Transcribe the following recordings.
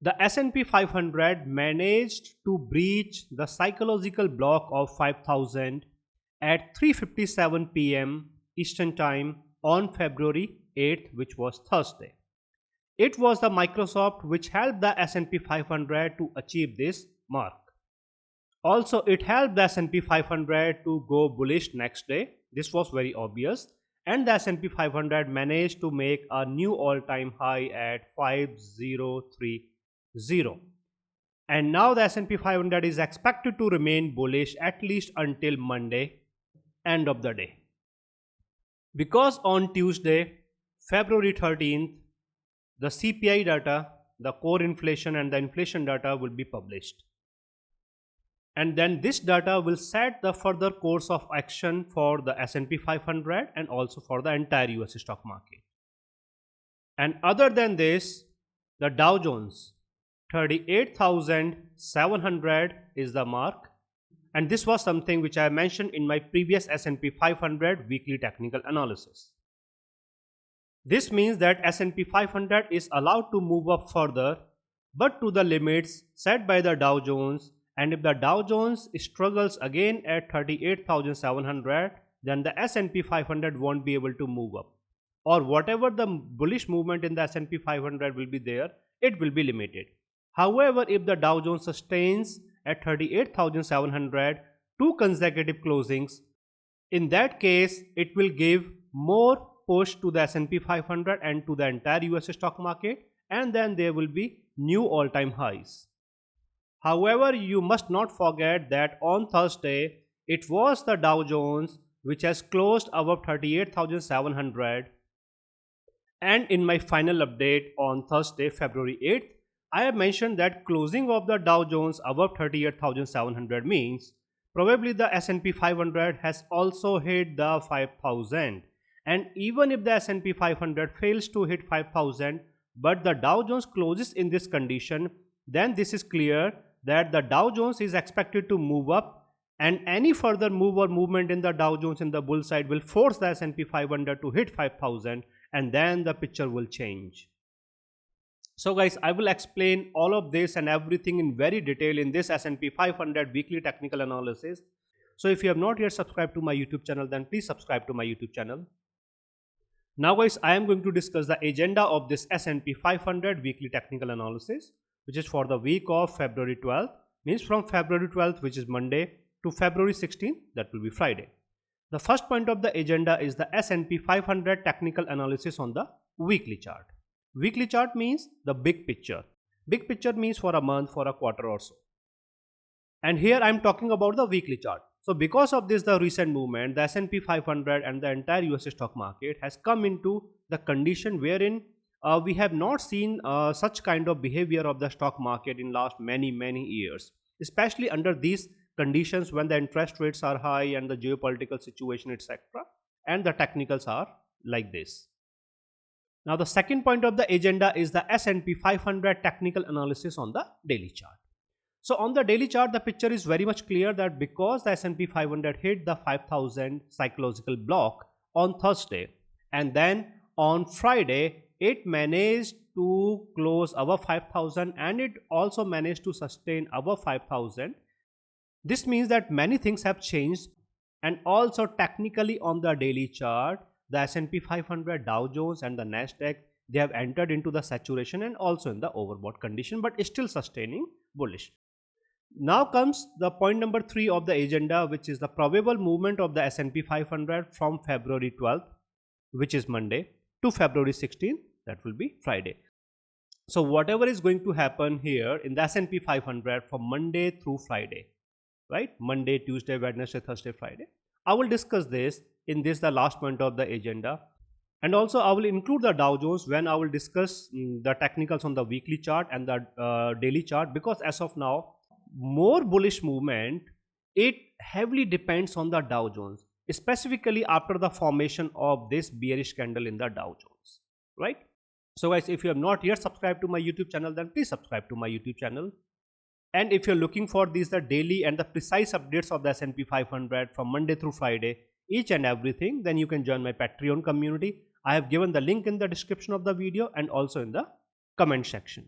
The S&P 500 managed to breach the psychological block of 5000 at 3:57 p.m. Eastern Time on February 8th, which was Thursday. It was the Microsoft which helped the S&P 500 to achieve this mark. Also, it helped the S&P 500 to go bullish next day. This was very obvious. And the S&P 500 managed to make a new all-time high at 5030. And now the S&P 500 is expected to remain bullish at least until Monday, end of the day. Because on Tuesday, February 13th, the CPI data, the core inflation and the inflation data will be published. And then this data will set the further course of action for the S&P 500 and also for the entire US stock market. And other than this, the Dow Jones 38,700 is the mark, and this was something which I mentioned in my previous S&P 500 weekly technical analysis. This means that S&P 500 is allowed to move up further, but to the limits set by the Dow Jones, and if the Dow Jones struggles again at 38,700, then the S&P 500 won't be able to move up, or whatever the bullish movement in the S&P 500 will be there, it will be limited. However, if the Dow Jones sustains at 38,700 two consecutive closings, in that case it will give more push to the S&P 500 and to the entire US stock market, and then there will be new all-time highs. However, you must not forget that on Thursday it was the Dow Jones which has closed above 38,700, and in my final update on Thursday, February 8th, I have mentioned that closing of the Dow Jones above 38,700 means probably the S&P 500 has also hit the 5,000. And even if the S&P 500 fails to hit 5,000 but the Dow Jones closes in this condition, then this is clear that the Dow Jones is expected to move up, and any further move or movement in the Dow Jones in the bull side will force the S&P 500 to hit 5,000, and then the picture will change. So guys, I will explain all of this and everything in very detail in this S&P 500 weekly technical analysis. So if you have not yet subscribed to my YouTube channel, then please subscribe to my YouTube channel. Now guys, I am going to discuss the agenda of this S&P 500 weekly technical analysis, which is for the week of February 12th, means from February 12th, which is Monday, to February 16th, that will be Friday. The first point of the agenda is the S&P 500 technical analysis on the weekly chart. Weekly chart means the big picture. Big picture means for a month, for a quarter or so. And here I am talking about the weekly chart. So because of this, the recent movement, the S&P 500 and the entire US stock market has come into the condition wherein we have not seen such kind of behavior of the stock market in last many years, especially under these conditions when the interest rates are high and the geopolitical situation, etc., and the technicals are like this. Now the second point of the agenda is the S&P 500 technical analysis on the daily chart. So on the daily chart, the picture is very much clear that because the S&P 500 hit the 5,000 psychological block on Thursday, and then on Friday it managed to close above 5,000 and it also managed to sustain above 5,000. This means that many things have changed, and also technically on the daily chart, the S&P 500, Dow Jones and the Nasdaq, they have entered into the saturation and also in the overbought condition, but still sustaining bullish. Now comes the point number 3 of the agenda, which is the probable movement of the S&P 500 from February 12th, which is Monday, to February 16th, that will be Friday. So whatever is going to happen here in the S&P 500 from Monday through Friday, right? Monday, Tuesday, Wednesday, Thursday, Friday. I will discuss this in this the last point of the agenda, and also I will include the Dow Jones when I will discuss the technicals on the weekly chart and the daily chart, because as of now more bullish movement, it heavily depends on the Dow Jones, specifically after the formation of this bearish candle in the Dow Jones, right? So guys, if you have not yet subscribed to my YouTube channel, then please subscribe to my YouTube channel. And if you're looking for these the daily and the precise updates of the S&P 500 from Monday through Friday, each and everything, then you can join my Patreon community. I have given the link in the description of the video and also in the comment section.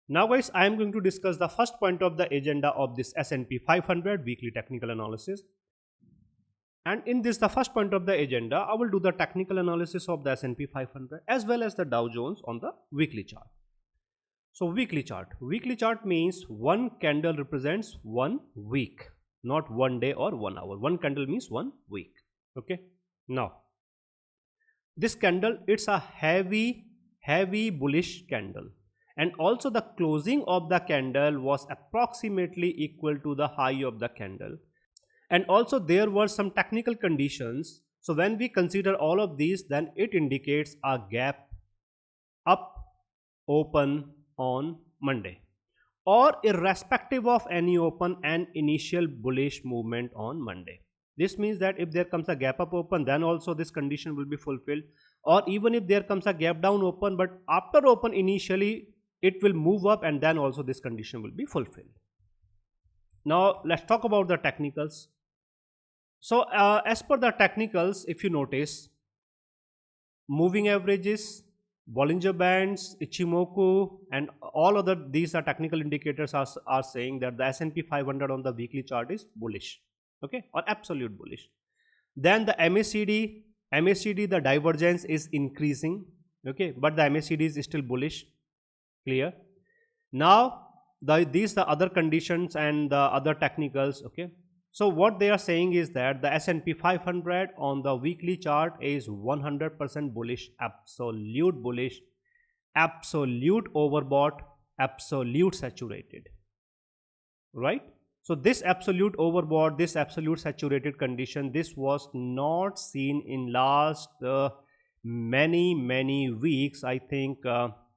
Now guys, I am going to discuss the first point of the agenda of this S&P 500 weekly technical analysis. And in this, the first point of the agenda, I will do the technical analysis of the S&P 500 as well as the Dow Jones on the weekly chart. So weekly chart means one candle represents 1 week, not 1 day or 1 hour. One candle means 1 week. Okay. Now this candle, it's a heavy bullish candle, and also the closing of the candle was approximately equal to the high of the candle, and also there were some technical conditions. So when we consider all of these, then it indicates a gap up open on Monday, or irrespective of any open and initial bullish movement on Monday. This means that if there comes a gap up open, then also this condition will be fulfilled, or even if there comes a gap down open, but after open initially it will move up, and then also this condition will be fulfilled. Now let's talk about the technicals. So as per the technicals, if you notice, moving averages, Bollinger Bands, Ichimoku, and all other these are technical indicators are saying that the S&P 500 on the weekly chart is bullish, okay, or absolute bullish. Then the MACD, the divergence is increasing, okay, but the MACD is still bullish. Clear? Now these the other conditions and the other technicals, okay. So what they are saying is that the S&P 500 on the weekly chart is 100% bullish, absolute bullish, absolute overbought, absolute saturated, right? So this absolute overbought, this absolute saturated condition, this was not seen in last many weeks. I think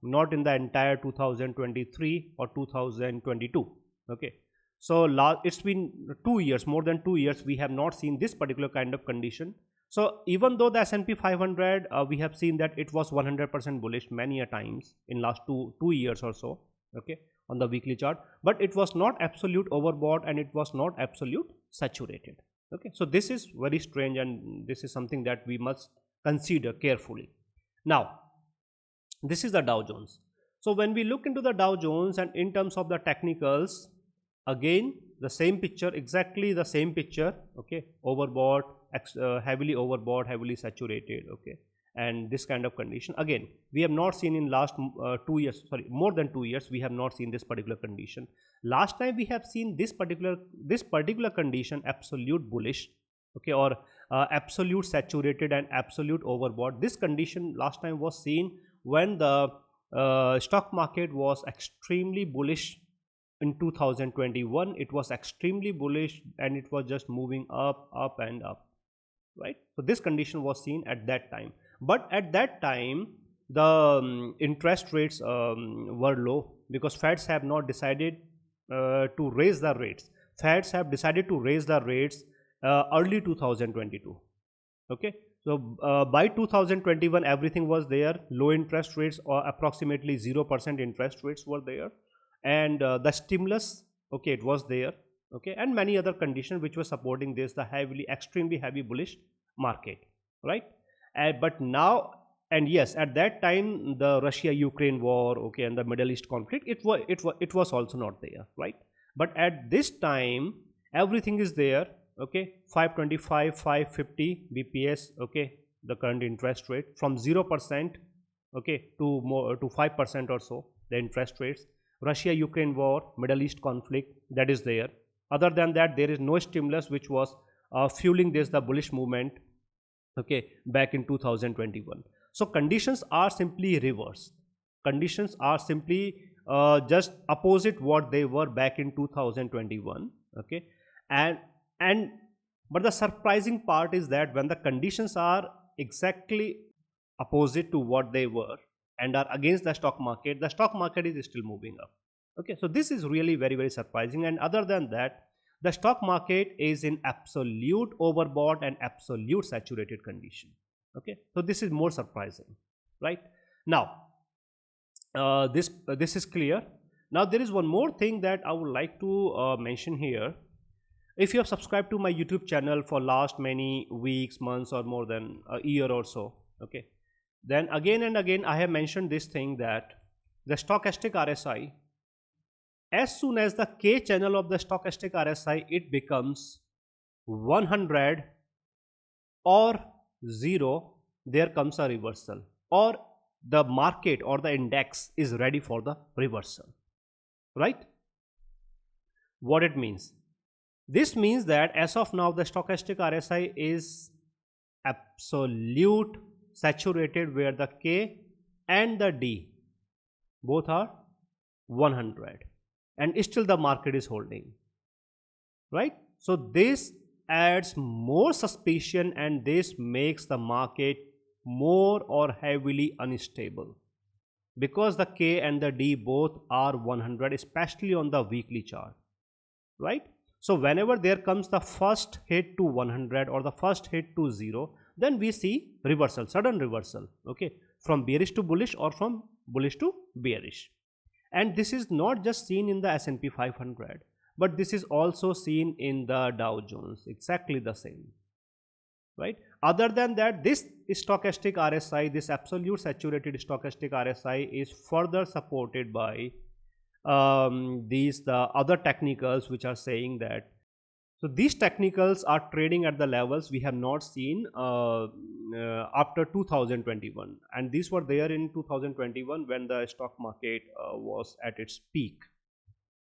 not in the entire 2023 or 2022, okay. So it's been 2 years, more than 2 years, we have not seen this particular kind of condition. So even though the S&P 500, we have seen that it was 100% bullish many a times in last two years or so, okay, on the weekly chart, but it was not absolute overbought and it was not absolute saturated, okay. So this is very strange, and this is something that we must consider carefully. Now this is the Dow Jones. So when we look into the Dow Jones and in terms of the technicals, again the same picture, exactly the same picture, okay, overbought, heavily overbought, heavily saturated, okay, and this kind of condition again we have not seen in last 2 years, sorry, more than 2 years we have not seen this particular condition. Last time we have seen this particular condition, absolute bullish, okay, or absolute saturated and absolute overbought. This condition last time was seen when the stock market was extremely bullish. In 2021 it was extremely bullish and it was just moving up and up, right? So this condition was seen at that time, but at that time the interest rates were low, because Feds have not decided to raise the rates. Feds have decided to raise the rates early 2022, okay. So by 2021 everything was there, low interest rates or approximately 0% interest rates were there, and the stimulus, okay, it was there, okay, and many other conditions which were supporting this, the extremely heavy bullish market, right? But now, and yes, at that time the Russia-Ukraine war, okay, and the Middle East conflict, it was also not there, right? But at this time everything is there, okay, 525, 550 bps, okay, the current interest rate from 0%, okay, to more to 5% or so, the interest rates. Russia-Ukraine war, Middle East conflict, that is there. Other than that, there is no stimulus which was fueling the bullish movement, okay, back in 2021. So conditions are simply reversed. Conditions are simply just opposite what they were back in 2021, okay. But the surprising part is that when the conditions are exactly opposite to what they were and are against the stock market is still moving up, okay. So this is really very surprising, and other than that the stock market is in absolute overbought and absolute saturated condition, okay. So this is more surprising, right? Now this is clear. Now there is one more thing that I would like to mention here. If you have subscribed to my YouTube channel for last many weeks, months, or more than a year or so, okay, then again and again I have mentioned this thing that the stochastic RSI, As soon as the K channel of the stochastic RSI it becomes 100 or 0, there comes a reversal, or the market or the index is ready for the reversal, right? What it means? This means that as of now the stochastic RSI is absolute saturated, where the K and the D both are 100, and still the market is holding, right? So this adds more suspicion, and this makes the market more or heavily unstable, because the K and the D both are 100, especially on the weekly chart, right? So whenever there comes the first hit to 100 or the first hit to 0, then we see reversal, sudden reversal, okay, from bearish to bullish or from bullish to bearish. And this is not just seen in the S&P 500, but this is also seen in the Dow Jones, exactly the same, right? Other than that, this stochastic RSI, this absolute saturated stochastic RSI is further supported by the other technicals which are saying that, so these technicals are trading at the levels we have not seen after 2021, and these were there in 2021 when the stock market was at its peak.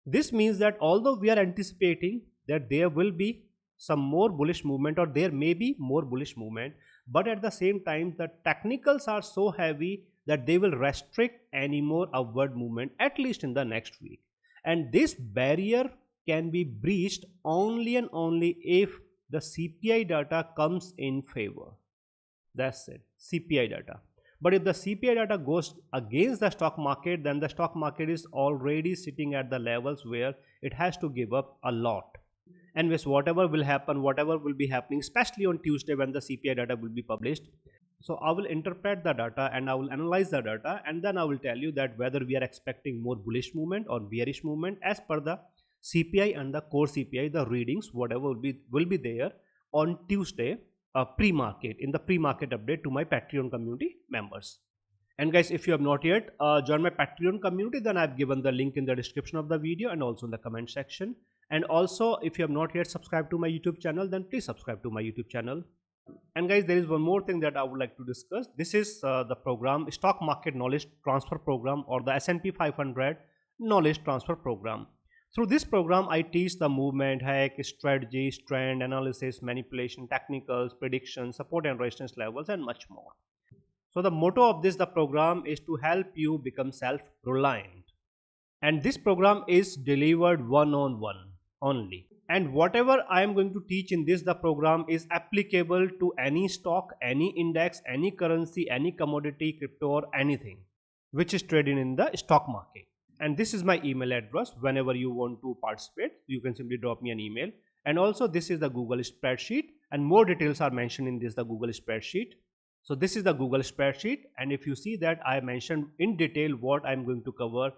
This means that although we are anticipating that there will be some more bullish movement, or there may be more bullish movement, but at the same time the technicals are so heavy that they will restrict any more upward movement, at least in the next week. And this barrier can be breached only and only if the CPI data comes in favor. That's it, CPI data. But if the CPI data goes against the stock market, then the stock market is already sitting at the levels where it has to give up a lot. And with whatever will happen, whatever will be happening, especially on Tuesday when the CPI data will be published, so I will interpret the data and I will analyze the data, and then I will tell you that whether we are expecting more bullish movement or bearish movement as per the CPI and the core CPI, the readings, whatever will be there on Tuesday, pre-market, in the pre-market update to my Patreon community members. And guys, if you have not yet joined my Patreon community, then I've given the link in the description of the video and also in the comment section. And also, if you have not yet subscribed to my YouTube channel, then please subscribe to my YouTube channel. And guys, there is one more thing that I would like to discuss. This is the program, Stock Market Knowledge Transfer Program, or the S&P 500 Knowledge Transfer Program. Through this program, I teach the movement, hack, strategies, trend analysis, manipulation, technicals, predictions, support and resistance levels, and much more. So the motto of the program is to help you become self-reliant. And this program is delivered one-on-one only. And whatever I am going to teach in the program is applicable to any stock, any index, any currency, any commodity, crypto, or anything which is traded in the stock market. And this is my email address. Whenever you want to participate, you can simply drop me an email. And also this is the Google spreadsheet, and more details are mentioned in the Google spreadsheet. So this is the Google spreadsheet, and if you see that I mentioned in detail what I'm going to cover,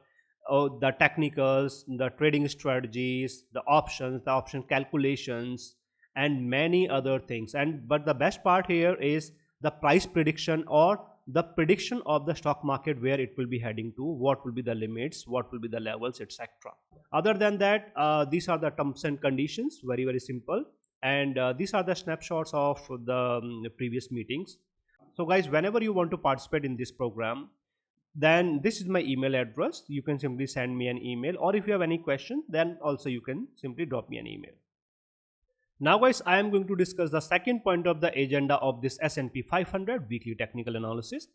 the technicals, the trading strategies, the options, the option calculations, and many other things. But the best part here is the price prediction, or the prediction of the stock market, where it will be heading to, what will be the limits, what will be the levels, etc. Other than that, these are the terms and conditions, very, very simple. And these are the snapshots of the previous meetings. So guys, whenever you want to participate in this program, then this is my email address. You can simply send me an email, or if you have any question, then also you can simply drop me an email. Now guys, I am going to discuss the second point of the agenda of this S&P 500 weekly technical analysis.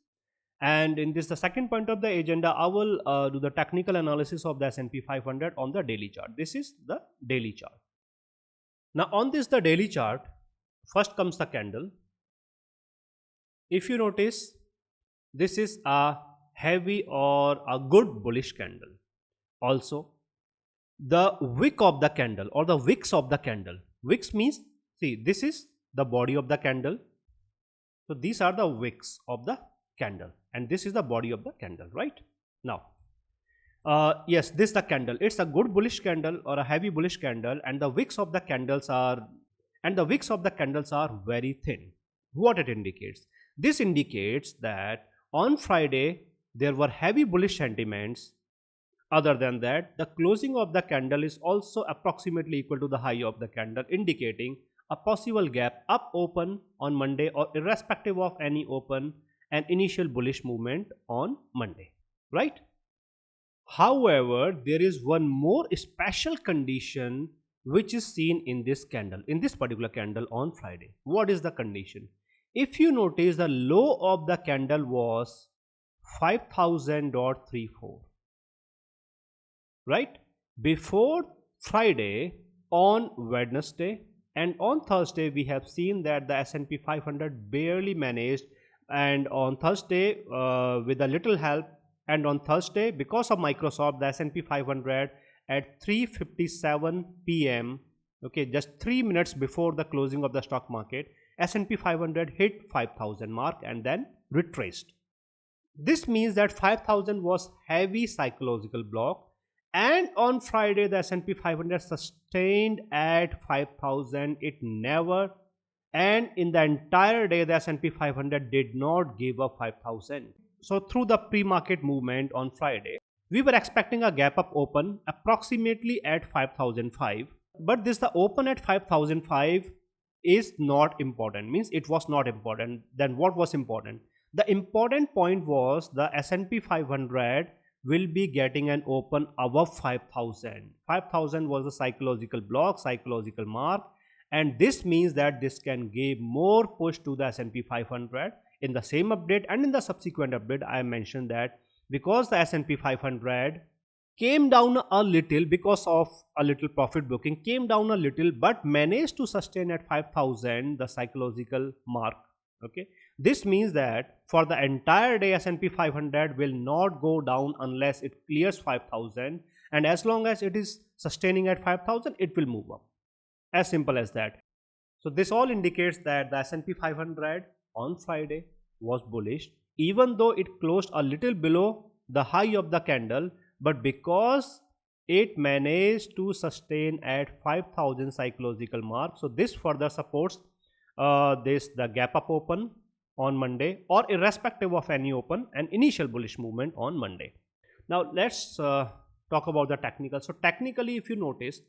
And in this, the second point of the agenda, I will do the technical analysis of the S&P 500 on the daily chart. This is the daily chart. Now on the daily chart, first comes the candle. If you notice, this is a heavy or a good bullish candle. Also, the wick of the candle, or the wicks of the candle. Wicks means, see, this is the body of the candle. So these are the wicks of the candle, and this is the body of the candle, right? Now, yes, this is the candle. It's a good bullish candle or a heavy bullish candle, and the wicks of the candles are, very thin. What it indicates? This indicates that on Friday there were heavy bullish sentiments, Other than that, the closing of the candle is also approximately equal to the high of the candle, indicating a possible gap up open on Monday, or irrespective of any open, an initial bullish movement on Monday, right? However, there is one more special condition which is seen in this candle, in this particular candle on Friday. What is the condition? If you notice, the low of the candle was 5000.34, right? Before Friday, on Wednesday and on Thursday, we have seen that the S&P 500 barely managed, and on Thursday with a little help, and on Thursday because of Microsoft, the S&P 500 at 3:57 p.m., okay, just 3 minutes before the closing of the stock market, S&P 500 hit 5000 mark and then retraced. This means that 5000 was heavy psychological block, and on Friday the S&P 500 sustained at 5000. It never, and in the entire day the S&P 500 did not give up 5000. So through the pre-market movement on Friday, we were expecting a gap up open approximately at 5005, but this, the open at 5005 is not important, means it was not important. Then what was important? The important point was the S&P 500 will be getting an open above 5000. 5000 was a psychological block, psychological mark, and this means that this can give more push to the S&P 500. In the same update and in the subsequent update, I mentioned that because the S&P 500 came down a little because of a little profit booking, came down a little but managed to sustain at 5000, the psychological mark. Okay, this means that for the entire day S&P 500 will not go down unless it clears 5000, and as long as it is sustaining at 5000, it will move up. As simple as that. So this all indicates that the S&P 500 on Friday was bullish, even though it closed a little below the high of the candle, but because it managed to sustain at 5000 psychological mark, so this further supports the gap up open on Monday, or irrespective of any open, an initial bullish movement on Monday. Now let's talk about the technical. So technically, if you notice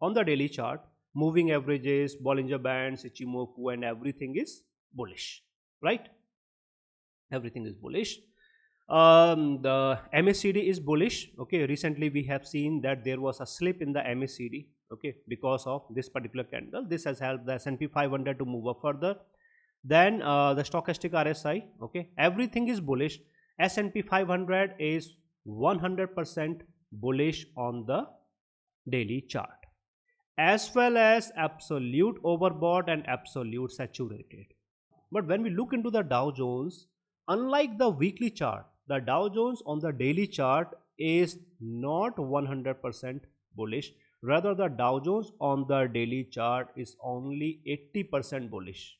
on the daily chart, moving averages, Bollinger Bands, Ichimoku, and everything is bullish, right? Everything is bullish. The MACD is bullish. Okay, recently we have seen that there was a slip in the MACD, okay, because of this particular candle. This has helped the S&P 500 to move up further. Then the stochastic RSI, okay, everything is bullish. S&P 500 is 100% bullish on the daily chart, as well as absolute overbought and absolute saturated. But when we look into the Dow Jones, unlike the weekly chart, the Dow Jones on the daily chart is not 100% bullish. Rather, the Dow Jones on the daily chart is only 80% bullish.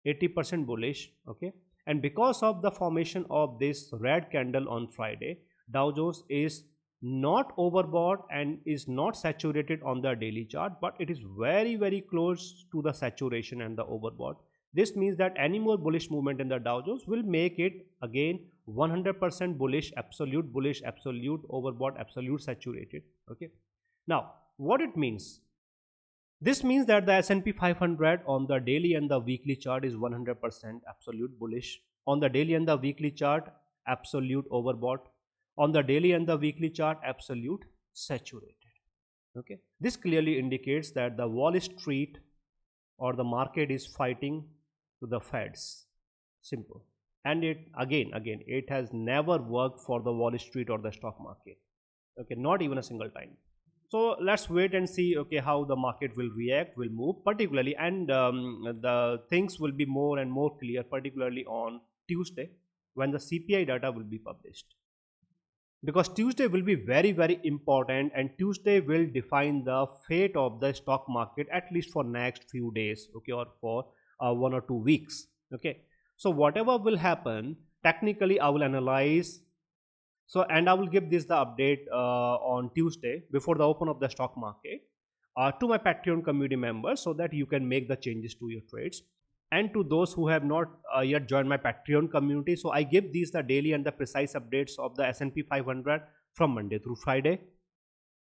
80% bullish, okay. And because of the formation of this red candle on Friday, Dow Jones is not overbought and is not saturated on the daily chart, but it is very close to the saturation and the overbought. This means that any more bullish movement in the Dow Jones will make it again 100% bullish, absolute overbought, absolute saturated. Okay. Now, what it means? This means that the S&P 500 on the daily and the weekly chart is 100% absolute bullish. On the daily and the weekly chart, absolute overbought. On the daily and the weekly chart, absolute saturated. Okay. This clearly indicates that the Wall Street or the market is fighting to the Feds. Simple. And it again it has never worked for the Wall Street or the stock market. Okay, not even a single time. So let's wait and see, okay, how the market will react, will move particularly, and the things will be more and more clear, particularly on Tuesday when the CPI data will be published. Because Tuesday will be very important, and Tuesday will define the fate of the stock market, at least for next few days, okay, or for 1 or 2 weeks. Okay, so whatever will happen, technically I will analyze. So, and I will give this the update on Tuesday before the open of the stock market to my Patreon community members, so that you can make the changes to your trades. And to those who have not yet joined my Patreon community, so I give these the daily and the precise updates of the S&P 500 from Monday through Friday,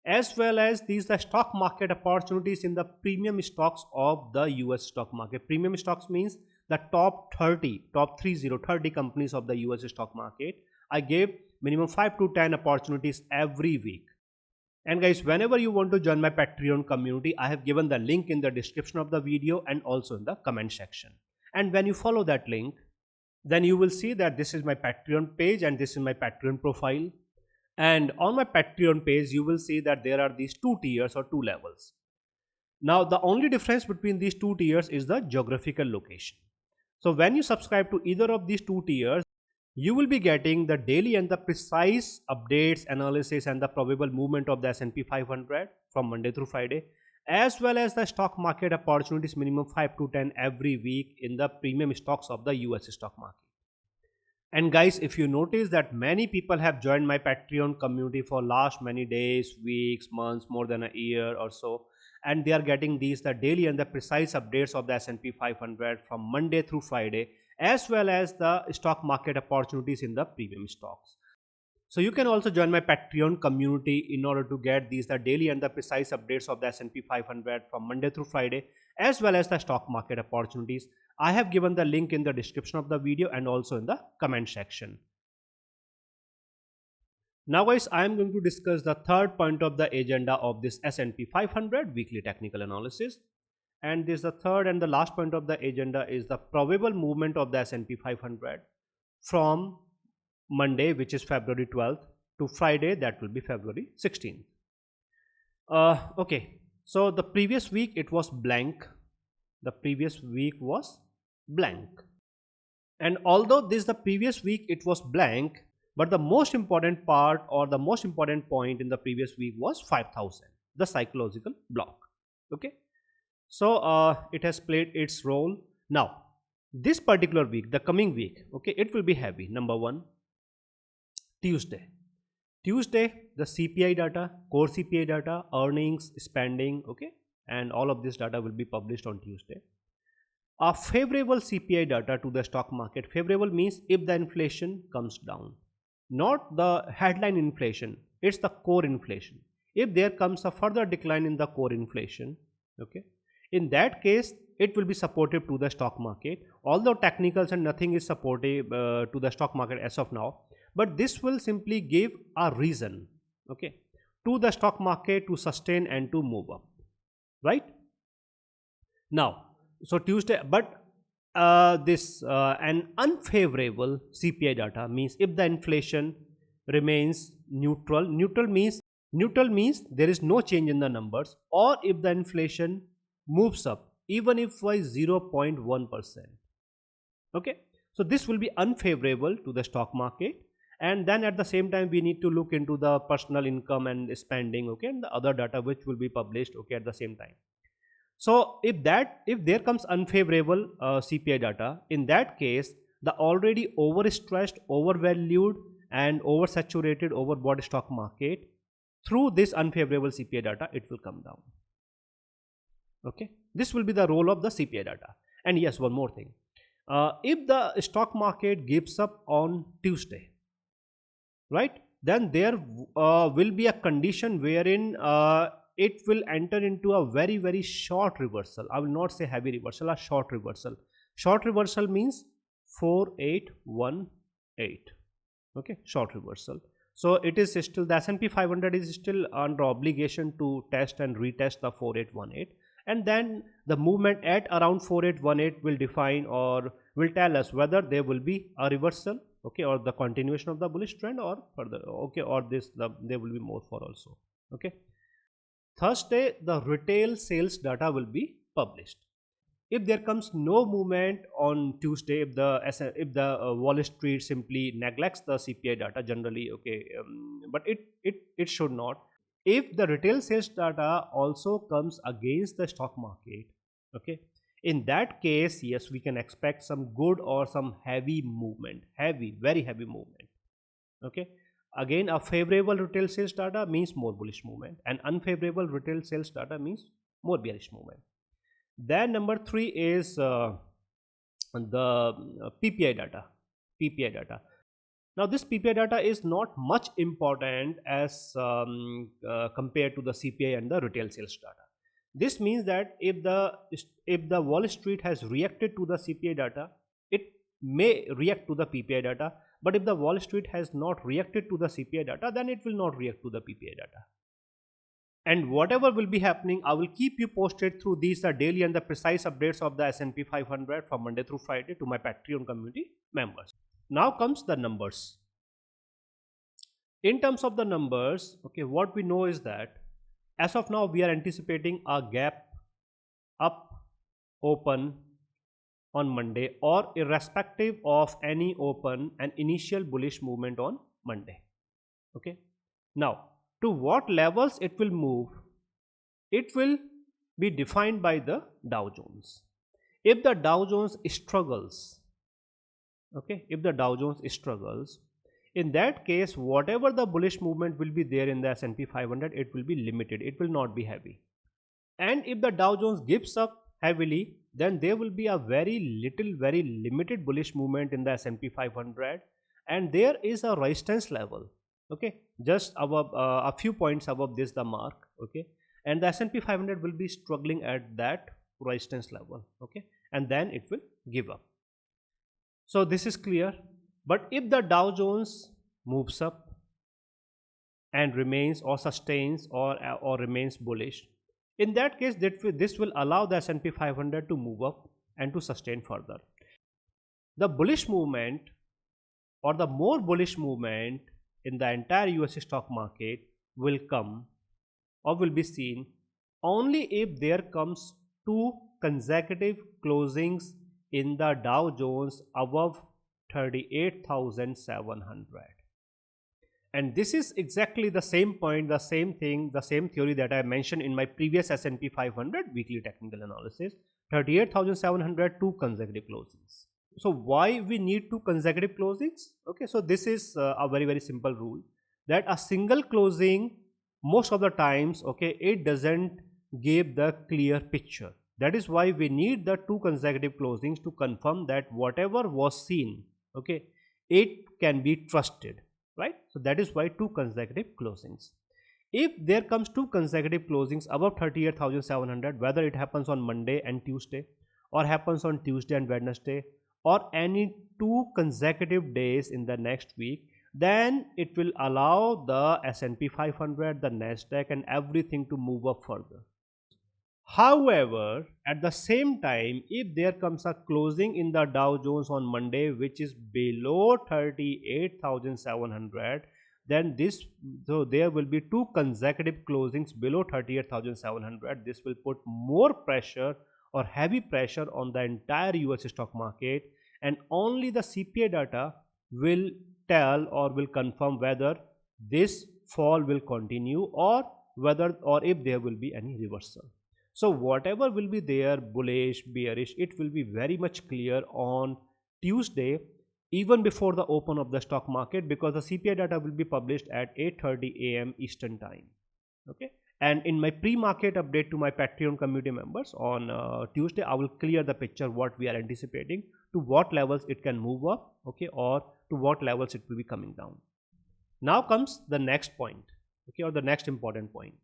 as well as these the stock market opportunities in the premium stocks of the US stock market. Premium stocks means the top 30 companies of the US stock market. I gave minimum 5 to 10 opportunities every week. And guys, whenever you want to join my Patreon community, I have given the link in the description of the video and also in the comment section. And when you follow that link, then you will see that this is my Patreon page and this is my Patreon profile. And on my Patreon page, you will see that there are these two tiers or two levels. Now, the only difference between these two tiers is the geographical location. So when you subscribe to either of these two tiers, you will be getting the daily and the precise updates, analysis and the probable movement of the S&P 500 from Monday through Friday, as well as the stock market opportunities minimum 5 to 10 every week in the premium stocks of the US stock market. And guys, if you notice that many people have joined my Patreon community for last many days, weeks, months, more than a year or so, and they are getting these the daily and the precise updates of the S&P 500 from Monday through Friday, as well as the stock market opportunities in the premium stocks. So you can also join my Patreon community in order to get these the daily and the precise updates of the S&P 500 from Monday through Friday, as well as the stock market opportunities. I have given the link in the description of the video and also in the comment section. Now guys, I am going to discuss the third point of the agenda of this S&P 500 weekly technical analysis. And this the third and the last point of the agenda is the probable movement of the S&P 500 from Monday, which is February 12th, to Friday, that will be February 16th. Okay, so the previous week it was blank. The previous week was blank. And although this the previous week it was blank, but the most important part or the most important point in the previous week was 5,000, the psychological block. Okay, so it has played its role. Now, this particular week, the coming week, okay, it will be heavy. Number one, Tuesday, the CPI data, core CPI data, earnings, spending, okay, and all of this data will be published on Tuesday. A favorable CPI data to the stock market. Favorable means if the inflation comes down, not the headline inflation, it's the core inflation. If there comes a further decline in the core inflation, okay, in that case it will be supportive to the stock market, although technicals and nothing is supportive to the stock market as of now, but this will simply give a reason, okay, to the stock market to sustain and to move up, right? Now, so Tuesday, but an unfavorable CPI data means if the inflation remains neutral. Neutral means there is no change in the numbers, or if the inflation moves up even if by 0.1%. Okay, so this will be unfavorable to the stock market. And then at the same time we need to look into the personal income and spending, okay, and the other data which will be published, okay, at the same time. So if there comes unfavorable CPI data, in that case the already overstressed, overvalued and oversaturated, overbought stock market, through this unfavorable CPI data, it will come down. Okay, this will be the role of the CPI data. And yes, one more thing, if the stock market gives up on Tuesday, right, then there will be a condition wherein it will enter into a very, very short reversal. I will not say heavy reversal, a short reversal. Short reversal means 4818. Okay, short reversal. So it is still, the S&P 500 is still under obligation to test and retest the 4818, and then the movement at around 4818 will define or will tell us whether there will be a reversal, okay, or the continuation of the bullish trend, or further, okay, or there will be more for also. Okay, Thursday the retail sales data will be published. If there comes no movement on Tuesday, if the Wall Street simply neglects the CPI data generally, okay, but it should not. If the retail sales data also comes against the stock market, okay, in that case, yes, we can expect some good or some heavy movement, very heavy movement. Okay, again, a favorable retail sales data means more bullish movement, and unfavorable retail sales data means more bearish movement. Then number 3 is the PPI data. Now this PPI data is not much important as compared to the CPI and the retail sales data. This means that if the Wall Street has reacted to the CPI data, it may react to the PPI data. But if the Wall Street has not reacted to the CPI data, then it will not react to the PPI data. And whatever will be happening, I will keep you posted through these the daily and the precise updates of the S&P 500 from Monday through Friday to my Patreon community members. Now comes the numbers. In terms of the numbers, okay, what we know is that as of now we are anticipating a gap up open on Monday, or irrespective of any open, an initial bullish movement on Monday. Okay. Now, to what levels it will move, it will be defined by the Dow Jones. If the Dow Jones struggles, okay, if the Dow Jones struggles, in that case, whatever the bullish movement will be there in the S&P 500, it will be limited. It will not be heavy. And if the Dow Jones gives up heavily, then there will be a very limited bullish movement in the S&P 500, and there is a resistance level, okay, just above a few points above this the mark, okay, and the S&P 500 will be struggling at that resistance level, okay, and then it will give up. So this is clear. But if the Dow Jones moves up and remains or sustains or remains bullish, in that case this will allow the S&P 500 to move up and to sustain further. The bullish movement or the more bullish movement in the entire US stock market will come or will be seen only if there comes 2 consecutive closings in the Dow Jones above 38,700. And this is exactly the same point, the same thing, the same theory that I mentioned in my previous S&P 500 weekly technical analysis. 38,700, 2 consecutive closings. So why we need 2 consecutive closings? Okay, so this is a very simple rule, that a single closing most of the times, okay, it doesn't give the clear picture. That is why we need the 2 consecutive closings to confirm that whatever was seen, okay, it can be trusted, right? So that is why 2 consecutive closings. If there comes 2 consecutive closings above 38,700, whether it happens on Monday and Tuesday, or happens on Tuesday and Wednesday, or any 2 consecutive days in the next week, then it will allow the S&P 500, the Nasdaq and everything to move up further. However, at the same time, if there comes a closing in the Dow Jones on Monday which is below 38,700, then there will be 2 consecutive closings below 38,700. This will put more pressure or heavy pressure on the entire US stock market, and only the CPI data will tell or will confirm whether this fall will continue or if there will be any reversal. So whatever will be there, bullish, bearish, it will be very much clear on Tuesday, even before the open of the stock market, because the CPI data will be published at 8:30 AM Eastern time. Okay, and in my pre-market update to my Patreon community members on Tuesday, I will clear the picture what we are anticipating, to what levels it can move up, okay, or to what levels it will be coming down. Now comes the next point, okay, or the next important point.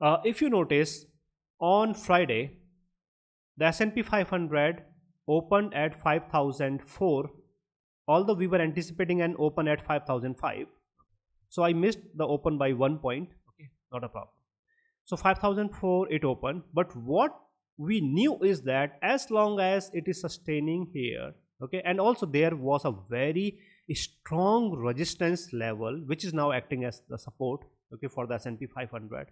If you notice, on Friday, the S&P 500 opened at 5,004, although we were anticipating an open at 5,005. So I missed the open by 1 point. Okay, not a problem. So 5,004 it opened, but what we knew is that as long as it is sustaining here, okay, and also there was a very strong resistance level which is now acting as the support, okay, for the S&P 500.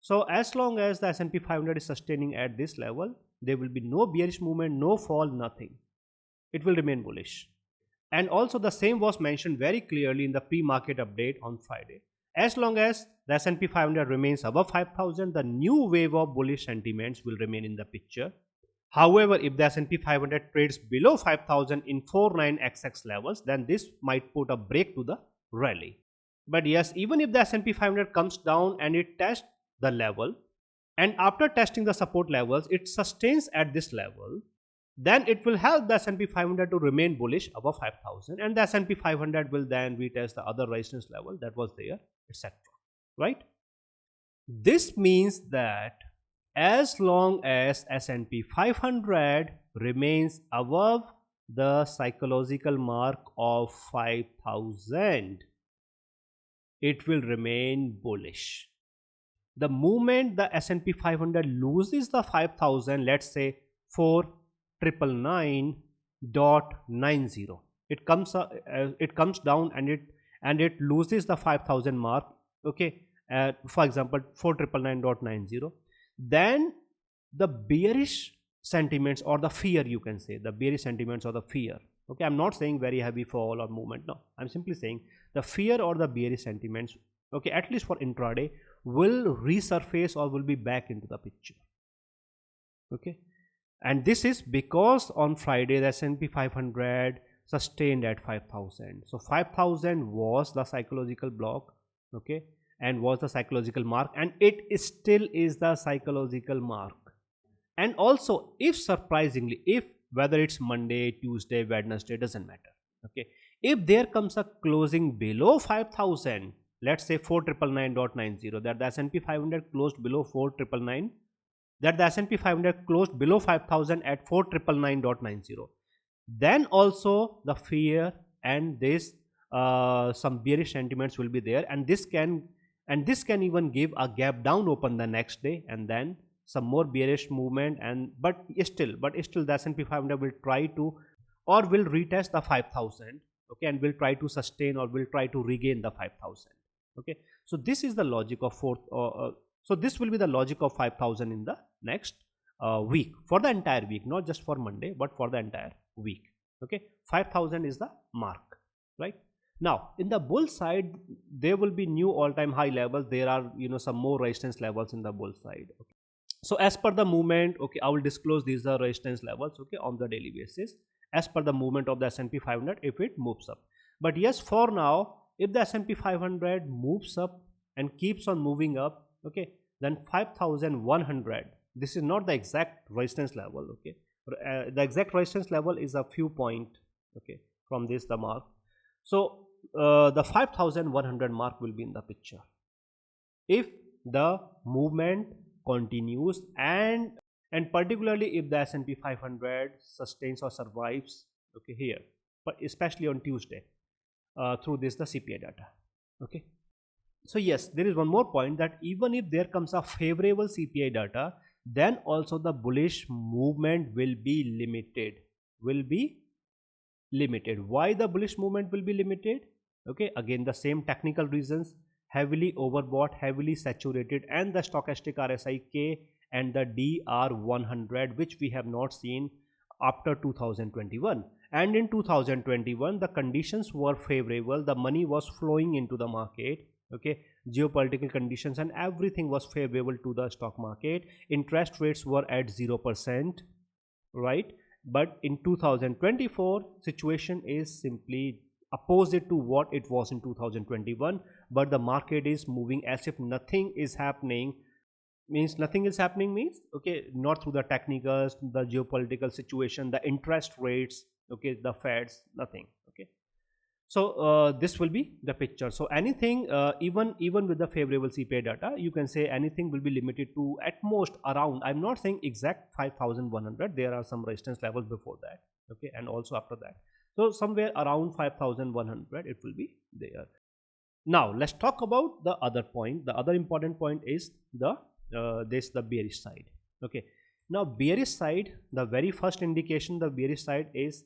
So as long as the S&P 500 is sustaining at this level, there will be no bearish movement, no fall, nothing. It will remain bullish. And also the same was mentioned very clearly in the pre-market update on Friday. As long as the S&P 500 remains above 5,000, the new wave of bullish sentiments will remain in the picture. However, if the S&P 500 trades below 5,000 in 49xx levels, then this might put a break to the rally. But yes, even if the S&P 500 comes down and it tests the level, and after testing the support levels it sustains at this level, then it will help the S&P 500 to remain bullish above 5,000, and the S&P 500 will then retest the other resistance level that was there, etc. Right? This means that as long as S&P 500 remains above the psychological mark of 5,000, it will remain bullish. The moment the S&P 500 loses the 5,000, let's say 4,999.90, it comes down and it loses the 5,000 mark. Okay, for example 4,999.90, then the bearish sentiments or the fear, you can say the bearish sentiments or the fear. Okay, I'm not saying very heavy fall or movement, no, I'm simply saying the fear or the bearish sentiments, okay, at least for intraday, will resurface or will be back into the picture. Okay, and this is because on Friday the S&P 500 sustained at 5,000. So 5,000 was the psychological block, okay, and was the psychological mark, and it still is the psychological mark. And also, if surprisingly, if whether it's Monday, Tuesday, Wednesday, doesn't matter, okay, if there comes a closing below 5,000, let's say 4,999.90, that the S&P 500 closed below 4,999, that the S&P 500 closed below 5,000 at 4,999.90, then also the fear and this some bearish sentiments will be there, and this can even give a gap down open the next day, and then some more bearish movement, and but still the S&P 500 will try to or will retest the 5,000, okay, and will try to sustain or will try to regain the 5,000. Okay, so this is the logic of so this will be the logic of 5,000 in the next week, for the entire week, not just for Monday but for the entire week. Okay, 5,000 is the mark, right? Now in the bull side there will be new all-time high levels. There are, you know, some more resistance levels in the bull side. Okay, so as per the movement, okay, I will disclose these are resistance levels, okay, on the daily basis as per the movement of the S&P 500 if it moves up. But yes, for now, if the S&P 500 moves up and keeps on moving up, okay, then 5,100, this is not the exact resistance level, okay, the exact resistance level is a few point, okay, from this the mark. So the 5,100 mark will be in the picture if the movement continues, and particularly if the S&P 500 sustains or survives, okay, here, but especially on Tuesday through this the CPI data. Okay, so yes, there is one more point, that even if there comes a favorable CPI data, then also the bullish movement will be limited. Why the bullish movement will be limited? Okay, again the same technical reasons: heavily overbought, heavily saturated, and the stochastic RSI K and the DR100, which we have not seen after 2021. And in 2021 the conditions were favorable, the money was flowing into the market, okay, geopolitical conditions and everything was favorable to the stock market, interest rates were at 0%, right? But in 2024 situation is simply opposite to what it was in 2021, but the market is moving as if nothing is happening. Means nothing is happening means, okay, not through the technicals, the geopolitical situation, the interest rates, okay, the Feds, nothing. Okay, so this will be the picture. So anything, even with the favorable CPI data, you can say anything will be limited to at most around, I'm not saying exact 5,100, there are some resistance levels before that, okay, and also after that. So somewhere around 5,100 it will be there. Now let's talk about the other point. The other important point is the the bearish side. Okay, now bearish side, the very first indication the bearish side is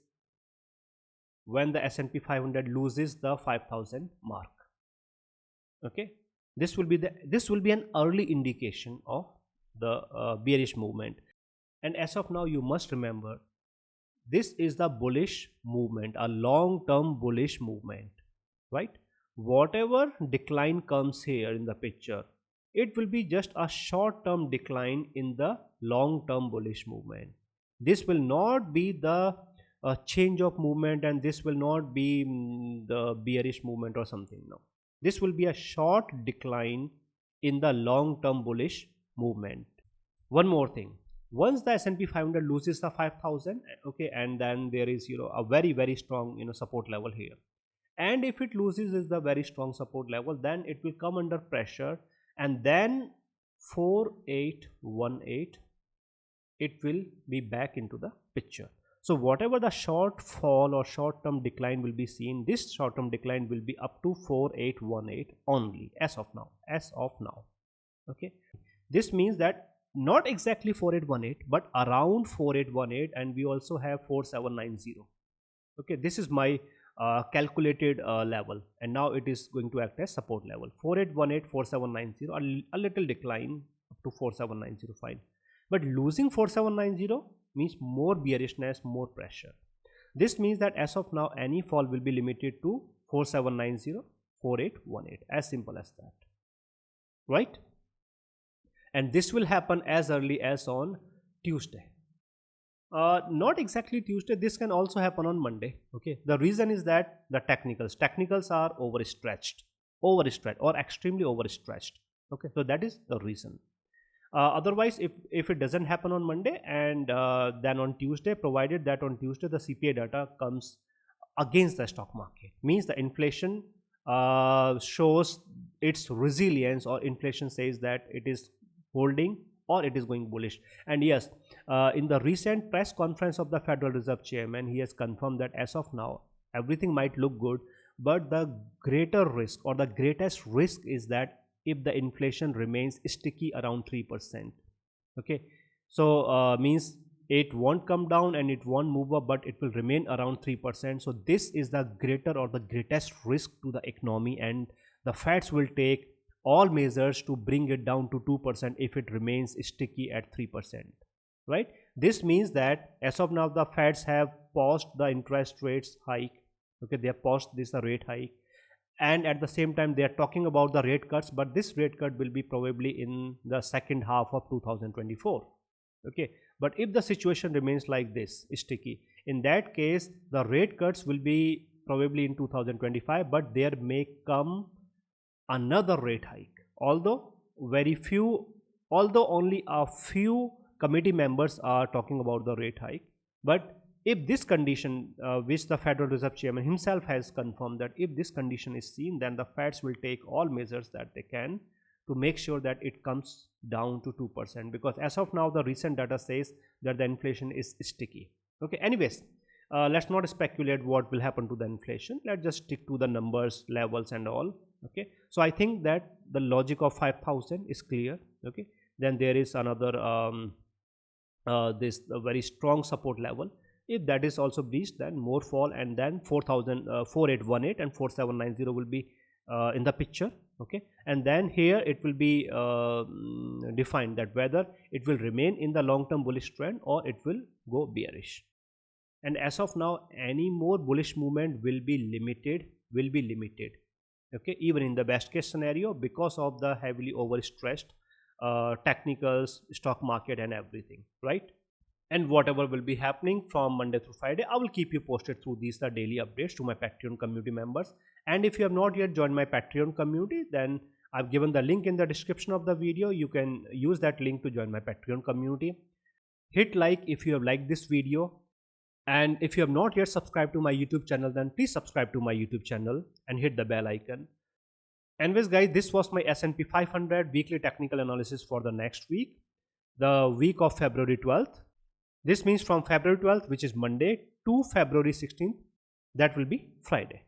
when the S&P 500 loses the 5,000 mark. Okay, this will be an early indication of the bearish movement. And as of now, you must remember, this is the bullish movement, a long-term bullish movement, right? Whatever decline comes here in the picture, it will be just a short-term decline in the long-term bullish movement. This will not be the change of movement, and this will not be the bearish movement or something. No, this will be a short decline in the long-term bullish movement. One more thing, Once the S&P 500 loses the 5000, okay, and then there is a very strong support level here, and if it loses is the very strong support level, then it will come under pressure, and then 4818 it will be back into the picture. So whatever the short fall or short term decline will be seen, this short term decline will be up to 4818 only as of now, okay. This means that not exactly 4818 but around 4818, and we also have 4790, okay. This is my calculated level, and now it is going to act as support level. 4818, 4790, a little decline up to 4790, fine, but losing 4790 means more bearishness, more pressure. This means that as of now any fall will be limited to 4790, 4818, as simple as that, right? And this will happen as early as on Tuesday. Not exactly Tuesday, this can also happen on Monday, okay. The reason is that the technicals are overstretched or extremely overstretched, okay. So that is the reason. Otherwise, if it doesn't happen on Monday, and then on Tuesday, provided that on Tuesday the CPI data comes against the stock market, means the inflation shows its resilience, or inflation says that it is holding or it is going bullish. And yes, in the recent press conference of the Federal Reserve Chairman, he has confirmed that as of now everything might look good, but the greater risk or the greatest risk is that if the inflation remains sticky around 3%, okay. So means it won't come down and it won't move up, but it will remain around 3%. So this is the greater or the greatest risk to the economy, and the Feds will take all measures to bring it down to 2% if it remains sticky at 3%, right? This means that as of now the Feds have paused the interest rates hike, okay. They have paused this rate hike, and at the same time they are talking about the rate cuts, but this rate cut will be probably in the second half of 2024, okay. But if the situation remains like this sticky, in that case the rate cuts will be probably in 2025, but there may come another rate hike, although only a few committee members are talking about the rate hike. But if this condition, which the Federal Reserve Chairman himself has confirmed, that if this condition is seen, then the Feds will take all measures that they can to make sure that it comes down to 2%, because as of now the recent data says that the inflation is sticky, okay. Anyways, let's not speculate what will happen to the inflation. Let's just stick to the numbers, levels and all, okay. So I think that the logic of 5000 is clear, okay. Then there is another this very strong support level. If that is also breached, then more fall, and then 4818 and 4790 will be in the picture, okay. And then here it will be defined that whether it will remain in the long term bullish trend or it will go bearish. And as of now any more bullish movement will be limited, okay, even in the best case scenario, because of the heavily overstressed technicals, stock market and everything, right? And whatever will be happening from Monday through Friday, I will keep you posted through these daily updates to my Patreon community members. And if you have not yet joined my Patreon community, then I've given the link in the description of the video. You can use that link to join my Patreon community. Hit like if you have liked this video, and if you have not yet subscribed to my YouTube channel, then please subscribe to my YouTube channel and hit the bell icon. Anyways guys, this was my S&P 500 weekly technical analysis for the next week, the week of February 12th. This means from February 12th, which is Monday, to February 16th, that will be Friday.